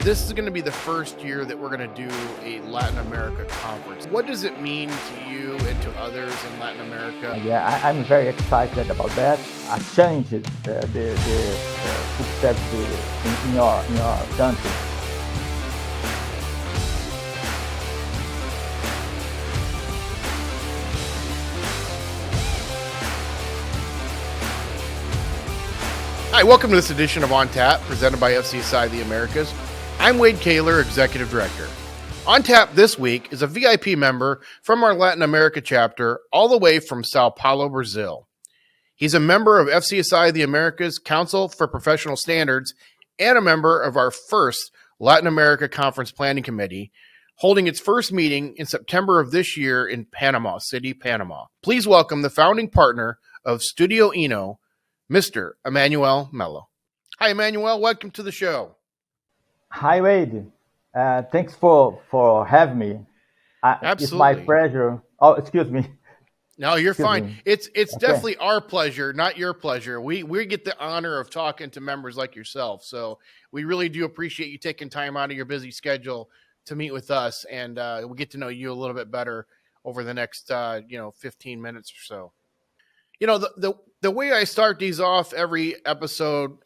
This is going to be the first year that we're going to do a Latin America conference. What does it mean to you and to others in Latin America? Yeah, I'm very excited about that. I changed the food service in your country. Hi, welcome to this edition of On Tap, presented by FCSI The Americas. I'm Wade Kaler, Executive Director. On Tap this week is a VIP member from our Latin America chapter, all the way from São Paulo, Brazil. He's a member of FCSI The Americas Council for Professional Standards and a member of our first Latin America Conference Planning Committee, holding its first meeting in September of this year in Panama City, Panama. Please welcome the founding partner of Studio Eno, Mr. Emmanuel Melo. Hi, Emmanuel. Welcome to the show. Hi, Wade. Thanks for having me. It's my Absolutely. pleasure. Oh, excuse me. No, you're Excuse fine. me. It's Okay. definitely our pleasure, not your pleasure. We get the honor of talking to members like yourself. So we really do appreciate you taking time out of your busy schedule to meet with us, and we'll get to know you a little bit better over the next 15 minutes or so. The way I start these off every episode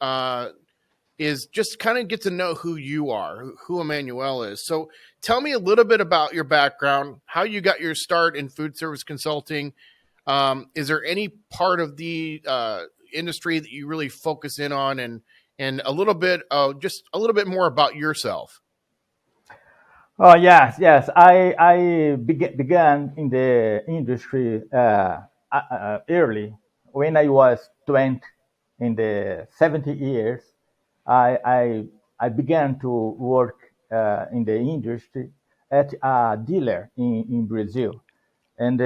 is just kind of get to know who you are, who Emmanuel is. So tell me a little bit about your background, how you got your start in food service consulting. Is there any part of the industry that you really focus in on, and a little bit just a little bit more about yourself? Oh, yes. I began in the industry early. When I was 20, in the 70 years, I, I, I began to work in the industry at a dealer in Brazil. And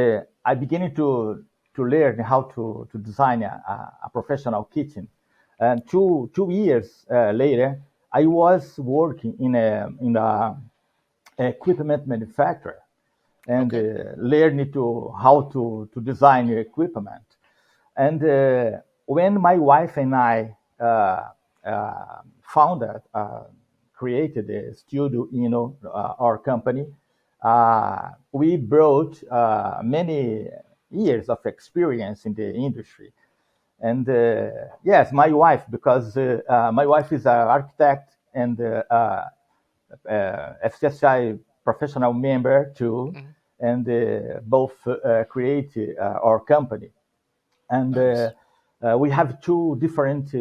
I began to learn how to design a professional kitchen. And two years later, I was working in a equipment manufacturer and Okay. learning to how to design equipment. And when my wife and I founded, created the studio, our company, we brought many years of experience in the industry. And yes, my wife, because my wife is an architect and FCSI professional member too, Mhm. and both create our company. And Nice. we have two different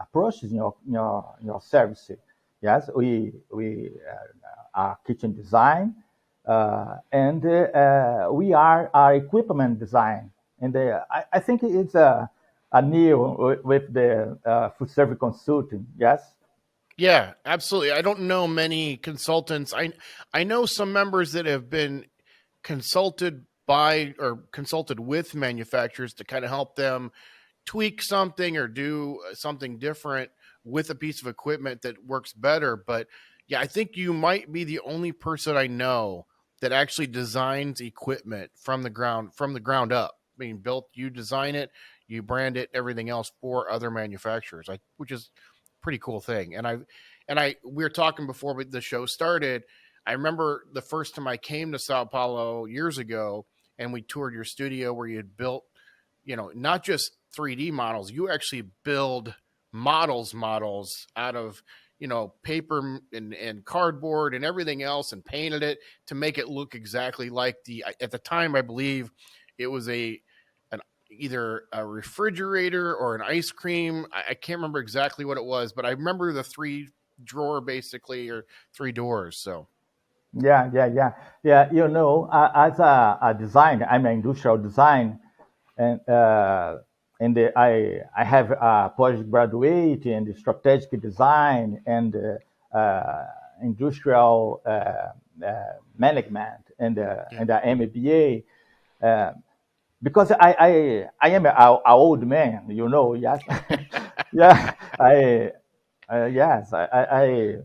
approaches in your service. Yes, we are kitchen design, and we are our equipment design. And I think it's a new with the food service consulting. Yes. Yeah, absolutely. I don't know many consultants. I know some members that have been consulted by or consulted with manufacturers to kind of help them tweak something or do something different with a piece of equipment that works better. But yeah, I think you might be the only person I know that actually designs equipment from the ground up. Being built, you design it, you brand it, everything else for other manufacturers, which is a pretty cool thing. And I we were talking before the show started. I remember the first time I came to Sao Paulo years ago, and we toured your studio where you had built, not just 3D models. You actually build models out of, paper and cardboard and everything else, and painted it to make it look exactly like at the time, I believe it was an either a refrigerator or an ice cream. I can't remember exactly what it was, but I remember the three drawer basically, or three doors. So Yeah. As a designer, I'm an industrial design, and I have a postgraduate in strategic design and industrial management yeah. and a MBA. Uh, because I am a old man, yes. Yeah, yes, I've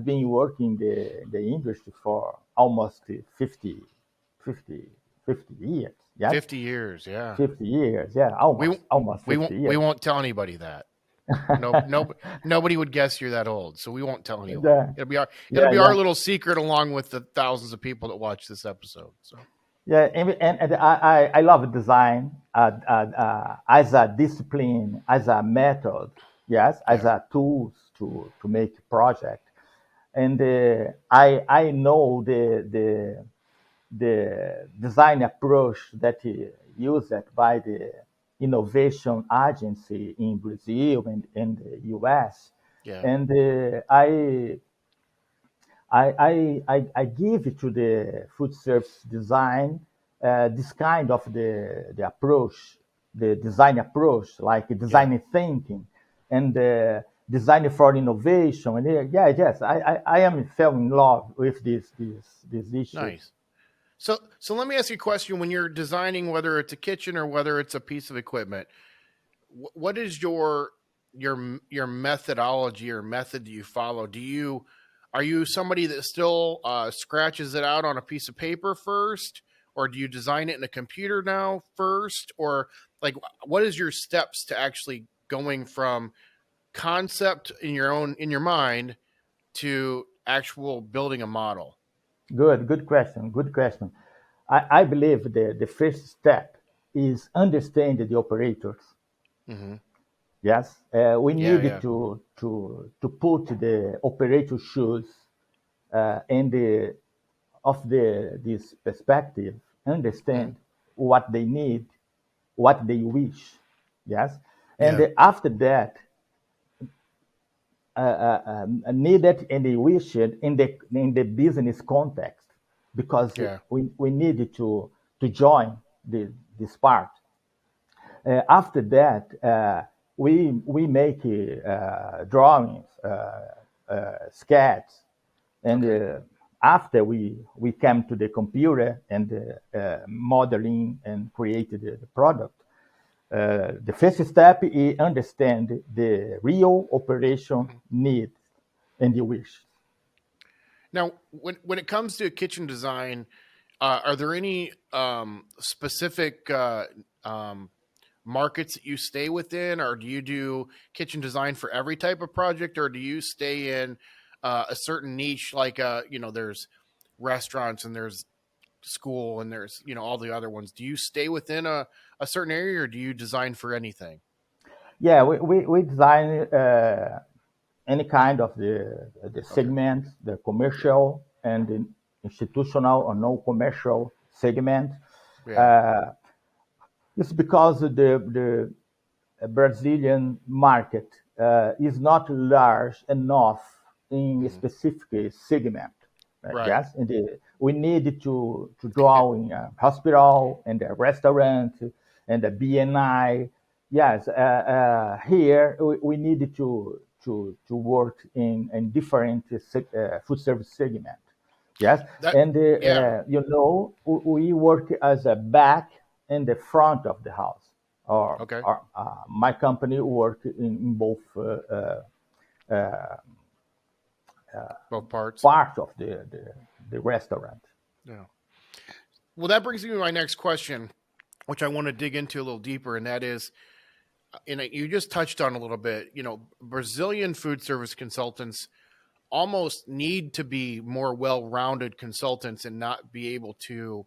been working the industry for almost 50, 50 years. Yes, 50 years, yeah. 50 years. Yeah, We almost we 50 won't we years. won't tell anybody that. No, nobody would guess you're that old, so we won't tell anyone. Yeah, It'll yeah, be our yeah. little secret, along with the thousands of people that watch this episode. So Yeah, and I love design as a discipline, as a method, yes, as yeah, a tools to make project. And I know the design approach that used by the innovation agency in Brazil and the US. yeah, And I give it to the food service design this kind of the approach, the design approach, like yeah. design thinking and design for innovation. And yeah, yes, I am fell in love with this issue. Nice. So let me ask you a question. When you're designing, whether it's a kitchen or whether it's a piece of equipment, what is your methodology or method do you follow? Are you somebody that still scratches it out on a piece of paper first, or do you design it in a computer now first, or like what is your steps to actually going from concept in your mind to actual building a model? Good question. Good question. I believe the first step is understand the operators. Mm-hmm. Yes, we Yeah, need yeah, to put the operator shoes in the of the this perspective, mm, understand what they need, what they wish. Yes, and yeah, after that, needed and they wish it in the business context because yeah. we need to join this part. After that, we make drawings, sketches, and Okay. after we came to the computer and modeling and created the product. The first step is understand the real operation Mhm. needs and the wish. Now, when it comes to kitchen design, are there any specific markets that you stay within, or do you do kitchen design for every type of project, or do you stay in a certain niche? Like, there's restaurants and there's school and there's all the other ones. Do you stay within a certain area, or do you design for anything? Yeah, we design any kind of the Okay. segments, the Yeah. commercial and the institutional or no commercial segment. Yeah. Uh, it's because the Brazilian market is not large enough in a Hmm. specific segment. Right. Yes, and we need to draw in a hospital and a restaurant and a BNI. Yes, here we need to work in different food service segment. Yes, That. and Yeah. we work as a back and the front of the house. Okay. Or my company work in both Both parts. part of the restaurant. Yeah. Well, that brings me to my next question, which I want to dig into a little deeper, and that is, and you just touched on a little bit. Brazilian food service consultants almost need to be more well-rounded consultants and not be able to,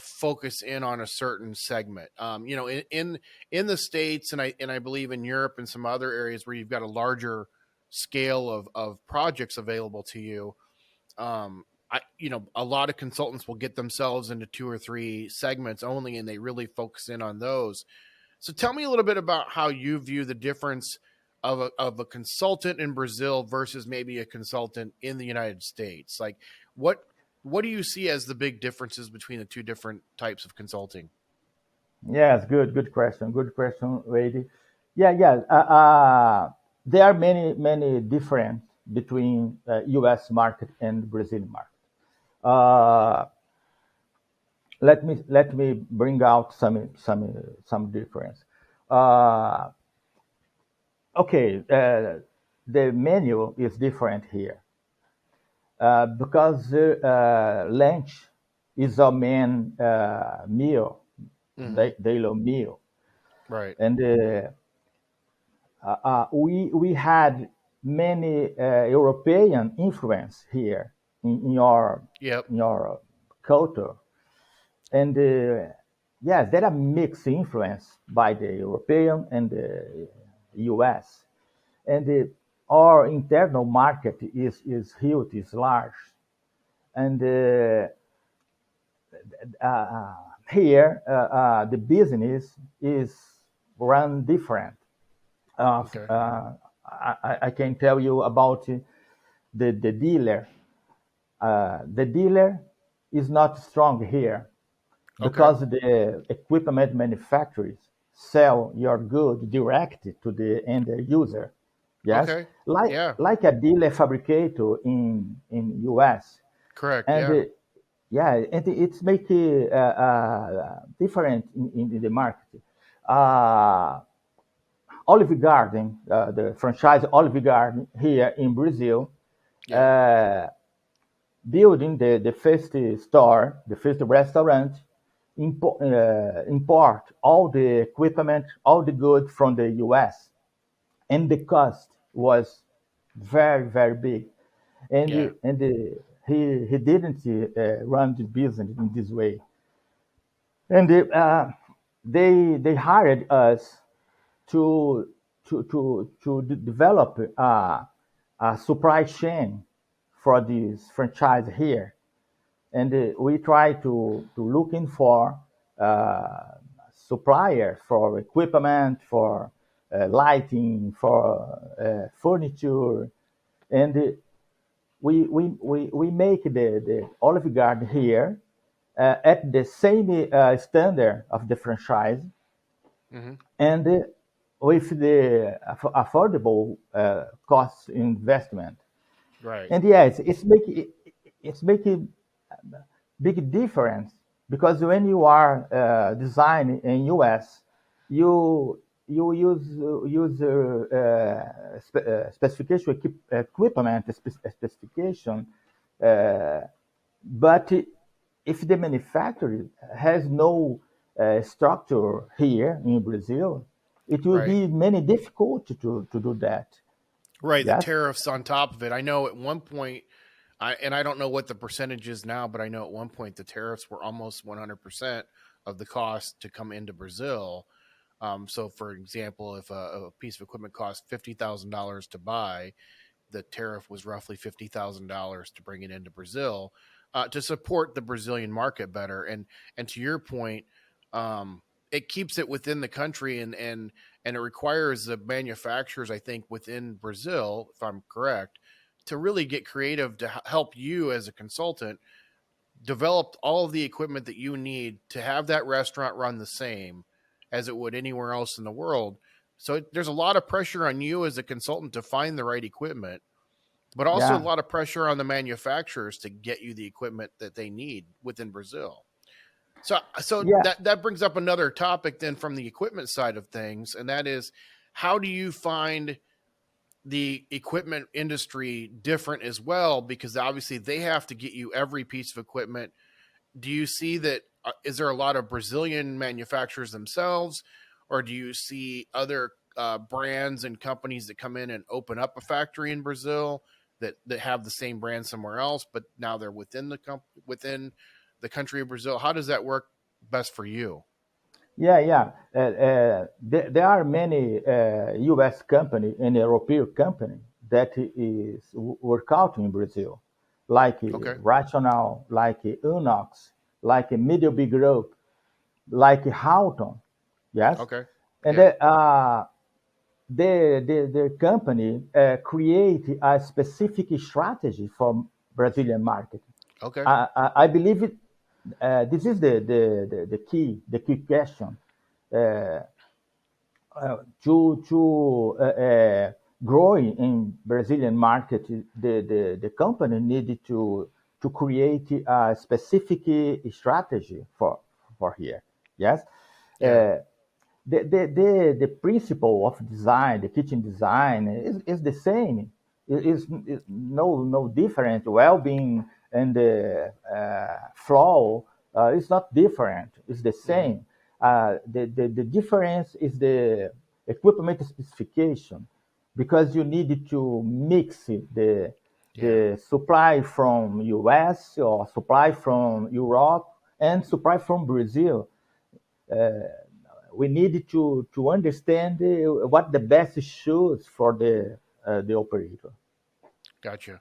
focus in on a certain segment. In the States, and I believe in Europe and some other areas where you've got a larger scale of projects available to you. A lot of consultants will get themselves into two or three segments only, and they really focus in on those. So tell me a little bit about how you view the difference of a consultant in Brazil versus maybe a consultant in the United States. Like what what do you see as the big differences between the two different types of consulting? Yes, good question. Good question, lady. Yeah, yeah. There are many different between U.S. market and Brazilian market. Uh, let me bring out some difference. Uh, okay, the menu is different here because lunch is a main meal, Mm-hmm. daily meal, Right. and we had many European influence here Yep. in your culture, and yes, there are mixed influence by the European and the U.S. and our internal market is huge, is large, and here the business is run different. Okay. I can tell you about the dealer. The dealer is not strong here Okay. because the equipment manufacturers sell your good direct to the end user. Yes, Okay. Yeah. like a dealer fabricator in US, Correct. and Yeah. yeah, and it's make it different in the market. Uh, Olive Garden, the franchise Olive Garden here in Brazil, Yep. uh, building the first store, the first restaurant, import all the equipment, all the goods from the US, and the cost was very big, Yeah. he didn't run the business in this way, and they hired us to develop a supply chain for this franchise here, and we try to looking for suppliers for equipment, for lighting, for furniture, and we make the Olive Garden here at the same standard of the franchise, Hmm. and with the affordable cost investment. Right. And yes, it's making big difference because when you are designing in US, you use specification equipment specification, uh, but if the manufacturer has no structure here in Brazil, it will Right. be many difficult to do that. Right. The Yes. tariffs on top of it. I know at one point, I don't know what the percentage is now, but I know at one point the tariffs were almost 100% of the cost to come into Brazil. So, for example, if a piece of equipment cost $50,000 to buy, the tariff was roughly $50,000 to bring it into Brazil to support the Brazilian market better. And to your point, it keeps it within the country, and it requires the manufacturers, I think, within Brazil, if I'm correct, to really get creative to help you as a consultant develop all of the equipment that you need to have that restaurant run the same as it would anywhere else in the world. So there's a lot of pressure on you as a consultant to find the right equipment, but also a Yeah. lot of pressure on the manufacturers to get you the equipment that they need within Brazil. So Yeah. that brings up another topic then from the equipment side of things, and that is, how do you find the equipment industry different as well? Because obviously they have to get you every piece of equipment. Do you see that? Is there a lot of Brazilian manufacturers themselves, or do you see other brands and companies that come in and open up a factory in Brazil that have the same brand somewhere else, but now they're within the country of Brazil? How does that work best for you? Yeah. There are many U.S. company and European company that is work out in Brazil, like Okay. Rational, like Unox, like Middleby Group, like Houghton. Yes, Okay. and Yeah. the company create a specific strategy for Brazilian market. Okay. I believe it. This is the key question to growing in Brazilian market. The company needed to create a specific strategy for here. Yes, Yeah. uh, the principle of design, the kitchen design is the same. It is no different. Well-being and the flow is not different. It's the Hmm. same. The difference is equipment specification, because you need to mix Yeah. the supply from US or supply from Europe and supply from Brazil. We need to understand what the best shoes for the operator. Gotcha.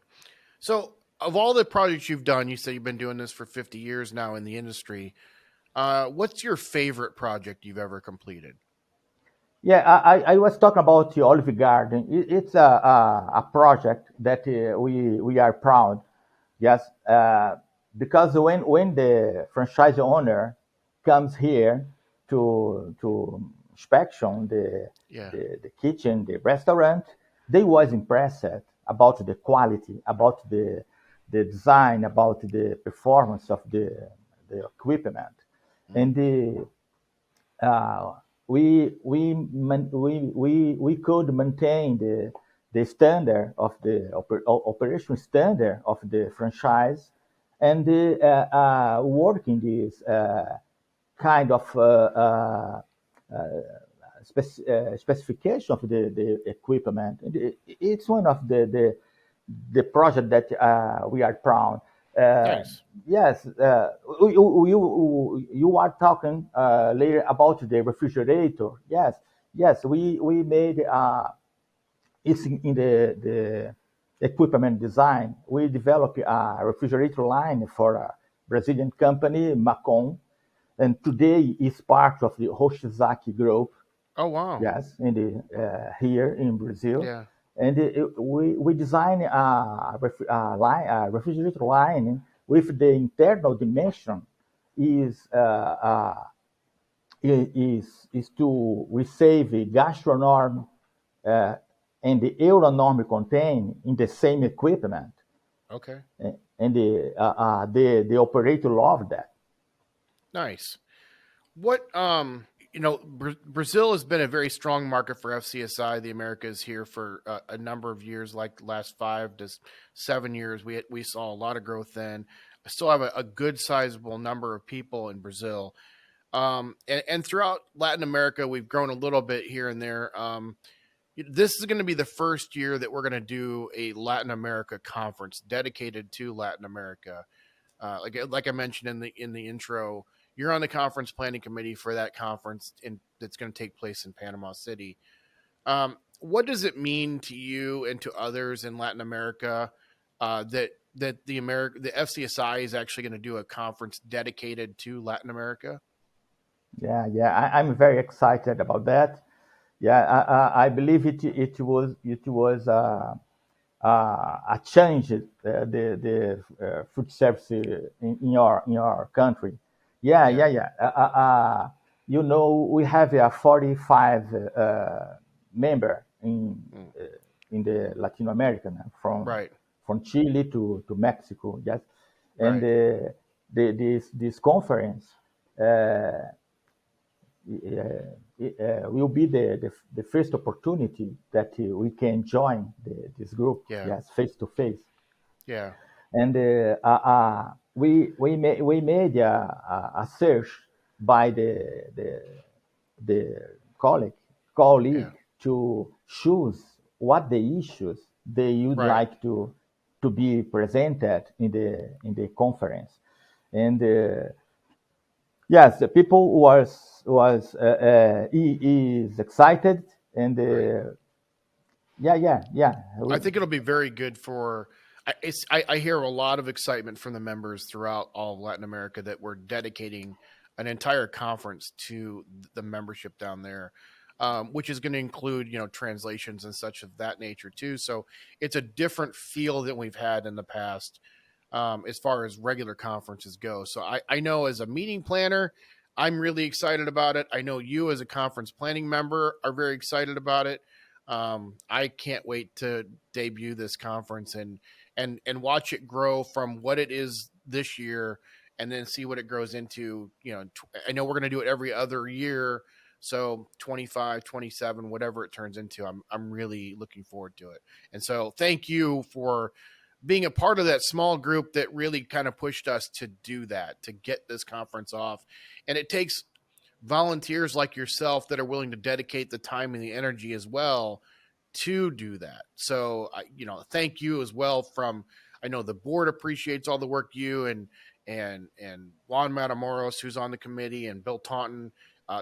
So, of all the projects you've done, you say you've been doing this for 50 years now in the industry. What's your favorite project you've ever completed? Yeah, I was talking about the Olive Garden. It's a project that we are proud. Yes, because when the franchise owner comes here to inspection Yeah. the kitchen, the restaurant, they was impressed about the quality, about the design, about the performance of the equipment, Mm. and uh, we could maintain the standard of the operation standard of the franchise, and working this kind of specification of the equipment. It's one of the project that we are proud. Uh, Nice. yes, you are talking later about the refrigerator. Yes, we made it's in the equipment design. We developed a refrigerator line for a Brazilian company, Macon, and today is part of the Hoshizaki Group. Oh, wow. Yes, in the here in Brazil, Yeah. and we design a refrigerator line with the internal dimension is is to receive a gastronorm uh, and the Euronorm contain in the same equipment, Okay. and the operator love that. Nice. What Brazil has been a very strong market for FCSI. The Americas here for a number of years, like the last 5 to 7 years. We saw a lot of growth then. I still have a good sizable number of people in Brazil. And throughout Latin America, we've grown a little bit here and there. This is going to be the first year that we're going to do a Latin America conference dedicated to Latin America. Like I mentioned in the intro, you're on the conference planning committee for that conference that's going to take place in Panama City. What does it mean to you and to others in Latin America that the FCSI is actually going to do a conference dedicated to Latin America? I'm very excited about that. Yeah, I believe it was a change the food service in your country. Yeah. Yeah. We have a 45 member Mm. in the Latin American Right. from Chile to Mexico. Yes, and Right. this conference. Uh, will be the first opportunity that we can join this group, Yeah. yes, face to face. Yeah. And we made a search by the colleague Yeah. colleague to choose what the issues they would Right. like to be presented in the conference, and yes, the people is excited, and Right. yeah. I think it'll be very good for. I hear a lot of excitement from the members throughout all of Latin America that we're dedicating an entire conference to the membership down there, which is going to include translations and such of that nature too. So it's a different feel than we've had in the past as far as regular conferences go. So I know as a meeting planner, I'm really excited about it. I know you as a conference planning member are very excited about it. I can't wait to debut this conference and watch it grow from what it is this year, and then see what it grows into. I know we're going to do it every other year, so 25, 27, whatever it turns into. I'm really looking forward to it. And so thank you for being a part of that small group that really kind of pushed us to do that, to get this conference off. And it takes volunteers like yourself that are willing to dedicate the time and the energy as well to do that. So, thank you as well. I know the board appreciates all the work you and Juan Matamoros, who's on the committee, and Bill Taunton,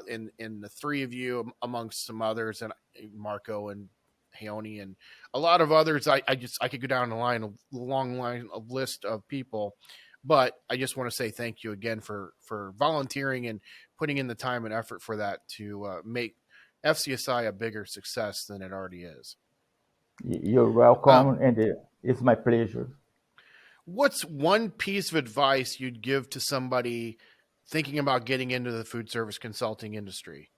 in the three of you, amongst some others, and Marco and Heone and a lot of others. I could go down a long line of list of people, but I just want to say thank you again for volunteering and putting in the time and effort for that to make FCSI a bigger success than it already is. You're welcome, and it's my pleasure. What's one piece of advice you'd give to somebody thinking about getting into the food service consulting industry?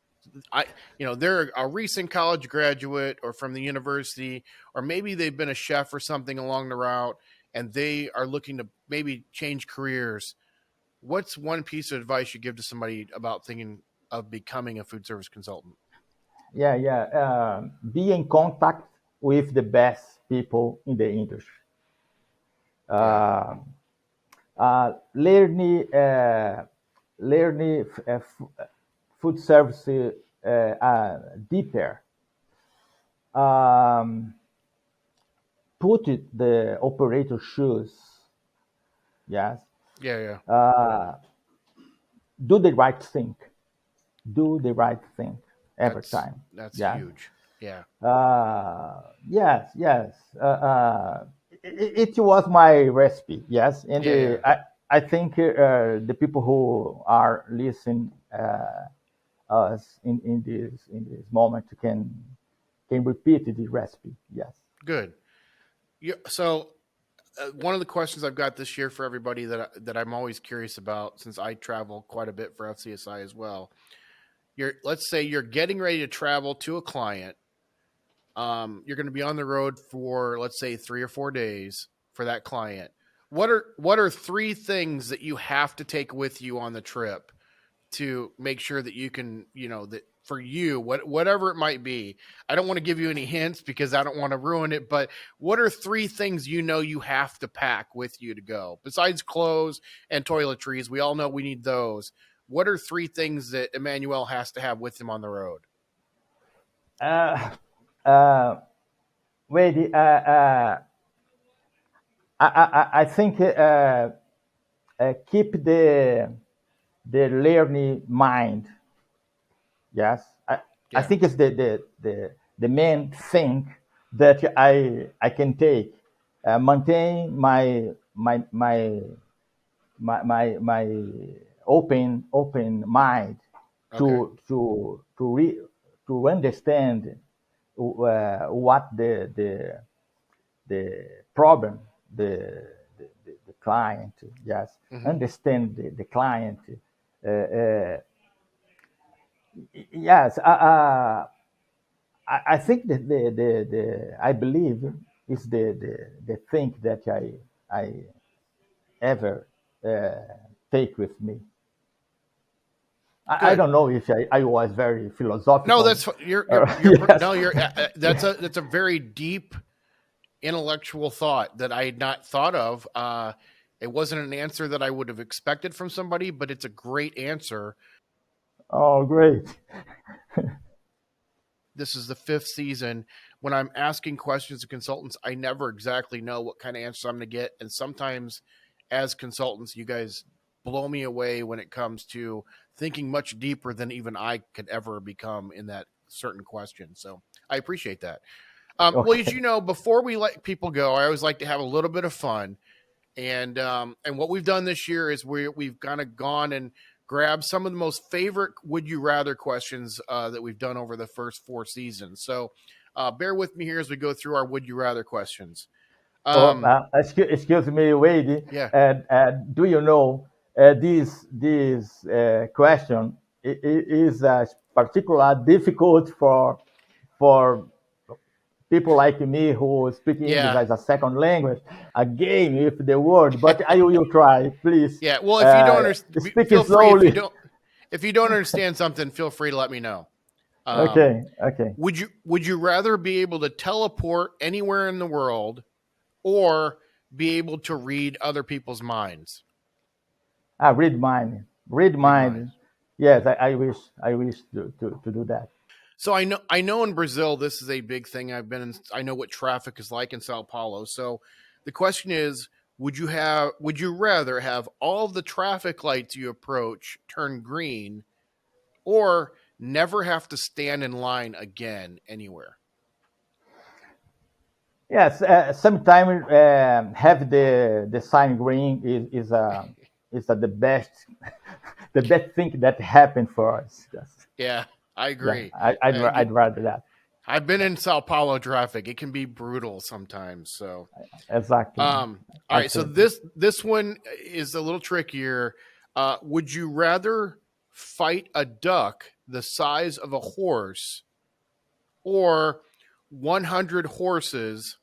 They're a recent college graduate or from the university, or maybe they've been a chef or something along the route, and they are looking to maybe change careers. What's one piece of advice you give to somebody about thinking of becoming a food service consultant? Yeah. Be in contact with the best people in the industry. Yeah. Learn food service deeper. Put the operator shoes. Yes. Yeah. Do the right thing. Do the right thing every time. That's yeah. huge. Yeah. Yes. It was my recipe. Yes, and I think the people who are listening us in this moment can repeat the recipe. Yes. Good. So one of the questions I've got this year for everybody that I'm always curious about, since I travel quite a bit for FCSI as well. Let's say you're getting ready to travel to a client. You're going to be on the road for, let's say, 3 or 4 days for that client. What are 3 things that you have to take with you on the trip to make sure that you can, that for you, whatever it might be? I don't want to give you any hints because I don't want to ruin it, but what are 3 things you have to pack with you to go? Besides clothes and toiletries, we all know we need those. What are 3 things that Emmanuel has to have with him on the road? Wait, I think keep the learning mind. Yes, I think it's the main thing that I can take. Maintain my open mind to understand what the problem the client. Yes. Mm-hmm. Understand the client. Yes. I think that the I believe is the thing that I ever take with me. I don't know if I was very philosophical. No, that's yes. No, that's a very deep intellectual thought that I had not thought of. It wasn't an answer that I would have expected from somebody, but it's a great answer. Oh, great. This is the 5th season. When I'm asking questions to consultants, I never exactly know what kind of answer I'm going to get. And sometimes as consultants, you guys blow me away when it comes to thinking much deeper than even I could ever become in that certain question. So I appreciate that. Okay. Well, as you know, before we let people go, I always like to have a little bit of fun. And what we've done this year is we've kind of gone and grabbed some of the most favorite would you rather questions that we've done over the first 4 seasons. So bear with me here as we go through our would you rather questions. Excuse me, Wade. Yeah. Do you know this question is particularly difficult for people like me who speak English as a second language, again with the word, but I will try, please. Yeah, well, if you don't understand, feel slowly. free. If you don't understand something, feel free to let me know. Okay. Would you rather be able to teleport anywhere in the world or be able to read other people's minds? Read mind. Yes, I wish to do that. So I know in Brazil this is a big thing. I know what traffic is like in Sao Paulo. So the question is, would you rather have all of the traffic lights you approach turn green, or never have to stand in line again anywhere? Yes, sometimes have the sign green is the best the best thing that happened for us. Yes. Yeah, I Yeah, agree. I'd rather that. I've been in Sao Paulo traffic. It can be brutal sometimes. So Exactly, all right. So absolutely. this one is a little trickier. Would you rather fight a duck the size of a horse, or 100 horses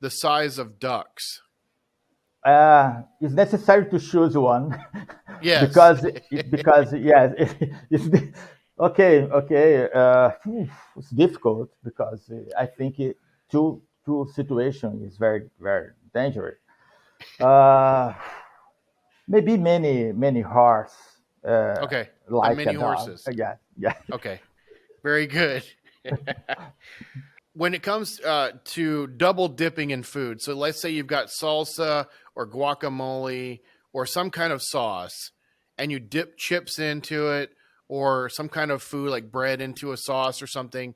the size of ducks? It's necessary to choose one Yes. because yes, okay. It's difficult because I think two situation is very dangerous. Uh, Maybe many horse Okay. The like a mini dog. horses. Yeah, yeah. Okay. Very good. When it comes to double dipping in food, so let's say you've got salsa or guacamole or some kind of sauce, and you dip chips into it, or some kind of food like bread into a sauce or something.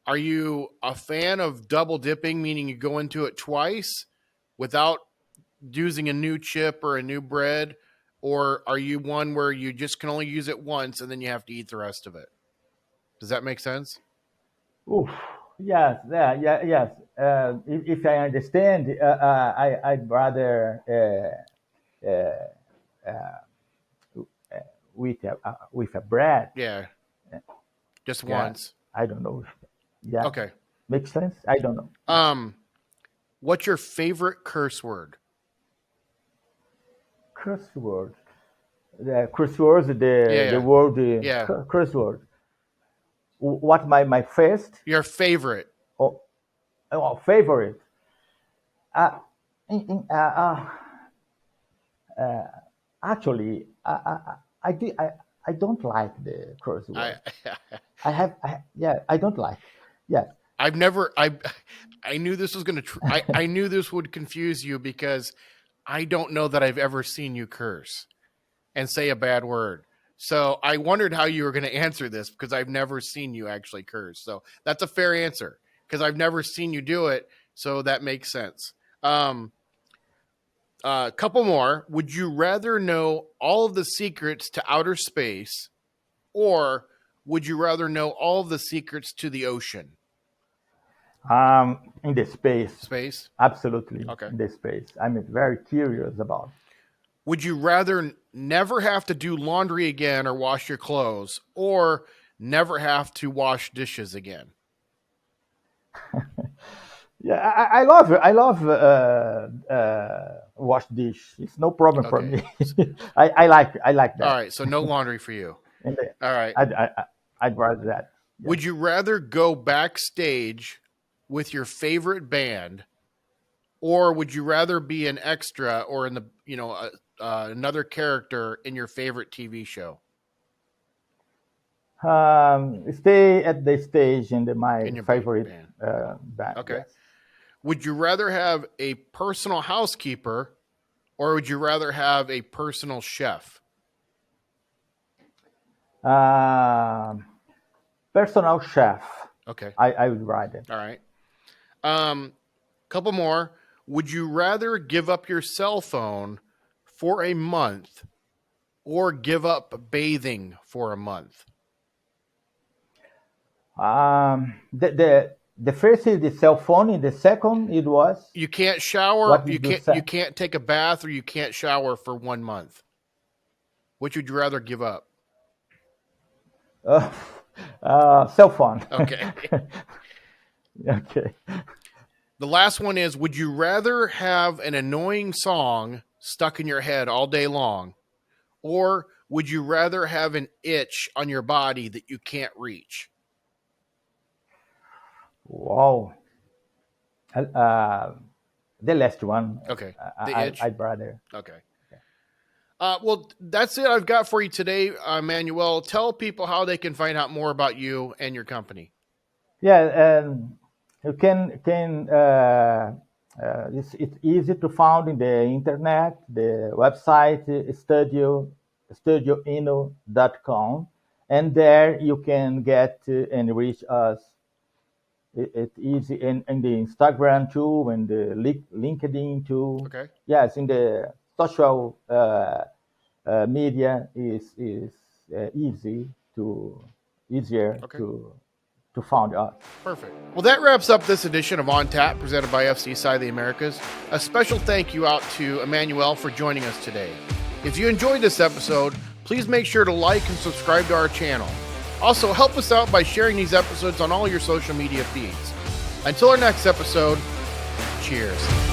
Are you a fan of double dipping, meaning you go into it twice without using a new chip or a new bread? Or are you one where you just can only use it once and then you have to eat the rest of it? Does that make sense? Oof. Yes, yes. If I understand, I'd rather with a bread. Yeah, just Yeah, once. I don't know. Yeah, Okay. makes sense. I don't know. Yeah. Um, what's your favorite curse word? Curse word. The curse words. Yeah, The yeah, word yeah. curse word. What my first Your favorite. or, favorite? Uh, in, Actually, I don't like the curse I word. Yeah, I don't like. Yes. I've never I knew this was gonna I knew this would confuse you because I don't know that I've ever seen you curse and say a bad word. So I wondered how you were going to answer this because I've never seen you actually curse. So that's a fair answer because I've never seen you do it. So that makes sense. Um, couple more. Would you rather know all of the secrets to outer space, or would you rather know all of the secrets to the ocean? In the space, Space. absolutely Okay. in the space. I'm very curious about. Would you rather never have to do laundry again or wash your clothes, or never have to wash dishes again? Yeah, I love wash dish. It's no problem for Okay. me. I like All that. right. So no laundry for you. And All right. I'd rather that. Yes. Would you rather go backstage with your favorite band, or would you rather be an extra or in the, another character in your favorite TV show Stay at the stage in my in your favorite band? band. Okay. Yes. Would you rather have a personal housekeeper, or would you rather have a personal chef? Um, Personal chef. Okay. I would rather. All right. Um, couple more. Would you rather give up your cell phone for a month, or give up bathing for a month? The first is the cell phone. And the second, it was You can't shower, what did you you say? can't take a bath, or you can't shower for 1 month. Which would you rather give up? Uh, Cell phone. Okay. Okay. The last one is, would you rather have an annoying song stuck in your head all day long, or would you rather have an itch on your body that you can't reach? Wow. Uh, the last one. Okay. The itch. I'd rather. Okay. Well, that's it I've got for you today, Emmanuel. Tell people how they can find out more about you and your company. Yeah, you it's easy to find in the internet. The website is studioino.com, and there you can get and reach us. It's easy in the Instagram too, and the LinkedIn too. Okay. Yes, in the social media is easier Okay. to find us. Perfect. Well, that wraps up this edition of On Tap presented by FCSI the Americas. A special thank you out to Emmanuel for joining us today. If you enjoyed this episode, please make sure to like and subscribe to our channel. Also, help us out by sharing these episodes on all your social media feeds. Until our next episode, cheers.